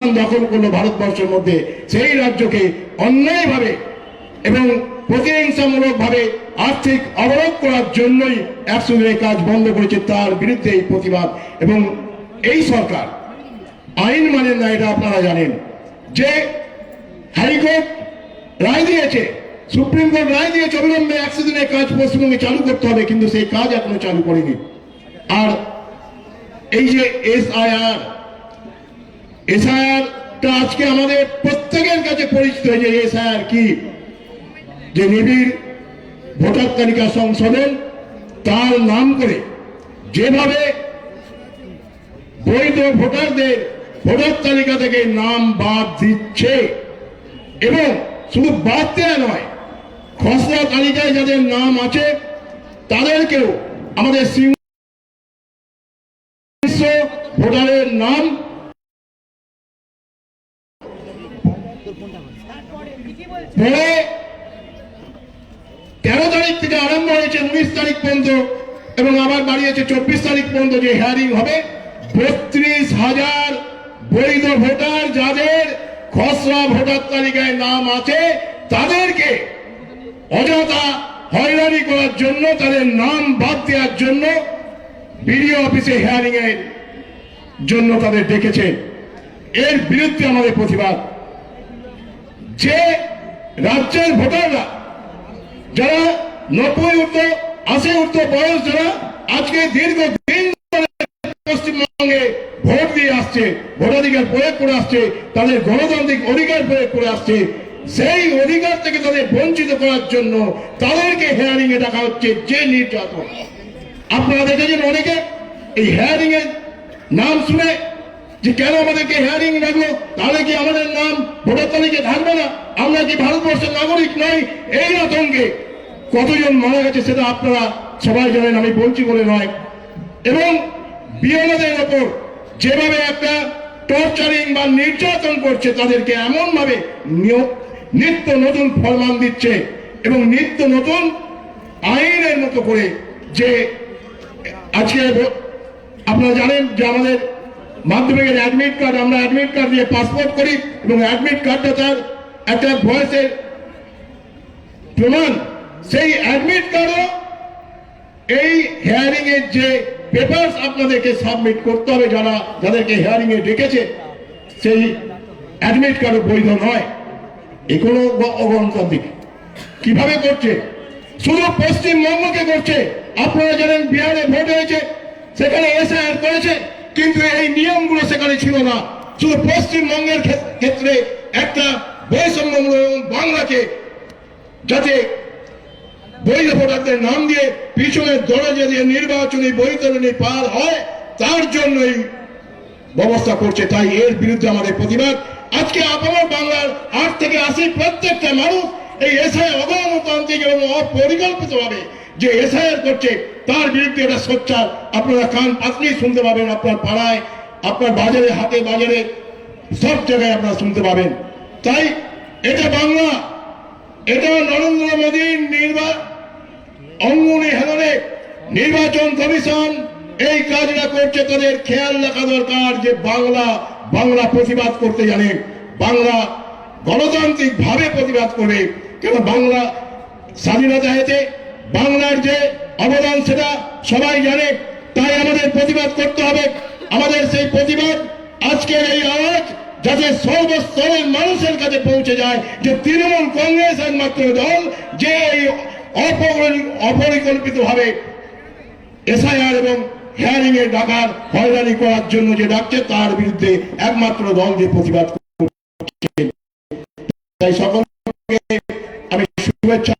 দখল করলো ভারতবর্ষের মধ্যে, সেই রাজ্যকে অন্যায়ভাবে এবং প্রতিহিংসামূলকভাবে আর্থিক অবরোধ করার জন্যই 100 দিনের কাজ বন্ধ করেছে। তার বিরুদ্ধে এই প্রতিবাদ। এবং এই সরকার আইন মানেন না, এটা আপনারা জানেন। যে হাইকোর্ট রায় দিয়েছে, সুপ্রিম কোর্ট রায় দিয়েছে অবিলম্বে 100 দিনের কাজ পশ্চিমবঙ্গে চালু করতে হবে, কিন্তু সেই কাজ এখনো চালু করেনি। আর এই যে এসআইআরটা আজকে আমাদের প্রত্যেকের কাছে পরিচিত হয়েছে। এসআইআর কি? যে নিবিড় ভোটার তালিকা সংশোধন, তার নাম করে যেভাবে বৈধ ভোটারদের ভোটার তালিকা থেকে নাম বাদ দিচ্ছে, এবং শুধু বাদ দেওয়া নয়, খসড়া তালিকায় যাদের নাম আছে তাদেরকেও আমাদের ভোটারের নাম পরে 13 তারিখ থেকে আরম্ভ হয়েছে 19 তারিখ পর্যন্ত, এবং আবার বাড়িয়েছে 24 তারিখ পর্যন্ত যে হিয়ারিং হবে। 32,000 বৈধ ভোটার যাদের খসড়া ভোটার তালিকায় নাম আছে তাদেরকে অযথা হয়রানি করার জন্য, তাদের নাম বাদ দেওয়ার জন্য বিডিও অফিসে হিয়ারিং এর জন্য তাদের ডেকেছেন। এর বিরুদ্ধে আমাদের প্রতিবাদ। যে রাজ্যের ভোটাররা যারা 90 ঊর্ধ্ব 80 ঊর্ধ্ব বয়স, যারা আজকে দীর্ঘদিন পশ্চিমবঙ্গে ভোট দিয়ে আসছে, ভোটাধিকার প্রয়োগ করে আসছে, তাদের গণতান্ত্রিক অধিকার প্রয়োগ করে আসছে, সেই অধিকার থেকে তাদের বঞ্চিত করার জন্য তাদেরকে হিয়ারিং এ ডাকা হচ্ছে। যে নির্যাতন আপনারা দেখেছেন, অনেকে এই হিয়ারিং এর নাম শুনে যে কেন আমাদেরকে হিয়ারিং রাখলো, তাহলে কি আমাদের নাম ভোটার তালিকায় থাকবে না? আমরা কি ভারতবর্ষের নাগরিক নই? এই আতঙ্কে কতজন মারা গেছে সেটা আপনারা সবাই জানেন, আমি বলছি বলে নয়। এবং বিএলওদের ওপর যেভাবে একটা টর্চারিং বা নির্যাতন করছে, তাদেরকে এমন ভাবে নিত্য নতুন ফরমান দিচ্ছে এবং নিত্য নতুন আইনের মতো করে, যে আজকে আপনারা জানেন যে আমাদের মাধ্যমিকের অ্যাডমিট কার্ড, আমরা অ্যাডমিট কার্ড দিয়ে পাসপোর্ট করি, এবং অ্যাডমিট কার্ডটা তার একটা বয়সের প্রমাণ। সেই অ্যাডমিট কার্ডও এই হিয়ারিং এর যে পেপারস আপনাদেরকে সাবমিট করতে হবে, যাদেরকে হিয়ারিং এ ডেকেছে, সেই অ্যাডমিট কার্ডও বৈধ নয়। এগুলো অগণতান্ত্রিক কিভাবে করছে? শুধু পশ্চিমবঙ্গকে করছে। আপনারা জানেন বিহারে ভোট হয়েছে, সেখানে এসআইআর করেছে, কিন্তু এই নিয়মগুলো সেখানে ছিল না। শুধু পশ্চিমবঙ্গের ক্ষেত্রে একটা বৈষম্যমূলক, বাংলাকে যাতে বৈধ ভোটারদের নাম দিয়ে পিছনের দরজা দিয়ে নির্বাচনী বৈতরণী পার হয়, তার জন্যই ব্যবস্থা করছে। তাই এর বিরুদ্ধে আমাদের প্রতিবাদ। আজকে আপনার বাংলার 8 থেকে 80 প্রত্যেকটা মানুষ এই এসআই অগণতান্ত্রিক এবং অপরিকল্পিত ভাবে যে এসআইআর করছে, তার বিরুদ্ধে এটা সোচ্চার। আপনারা কান পাতলেই শুনতে পাবেন, আপনার পাড়ায়, আপনার বাজারে, হাটে বাজারে, সব জায়গায় আপনারা শুনতে পাবেন। তাই এটা বাংলা, এটা নরেন্দ্র মোদীর অঙ্গুলি হেলনে নির্বাচন কমিশন এই কাজটা করছে। তাদের খেয়াল রাখা দরকার যে বাংলা প্রতিবাদ করতে জানে, বাংলা গণতান্ত্রিক ভাবে প্রতিবাদ করবে। কেন বাংলা স্বাধীনতা হয়েছে, বাংলার যে অবদান সেটা সবাই জানে। তাই আমাদের প্রতিবাদ করতে হবে। আমাদের সেই প্রতিবাদ, আজকের এই আওয়াজ যাতে সর্বস্তরের মানুষের কাছে পৌঁছে যায় যে তৃণমূল কংগ্রেস একমাত্র দল যে এই অপরিকল্পিত ভাবে এসআইআর এবং হিয়ারিং এর ডাকার হয়রানি করার জন্য যে ডাকছে, তার বিরুদ্ধে একমাত্র দল যে প্রতিবাদ করছে। তাই সকলকে আমি শুভেচ্ছা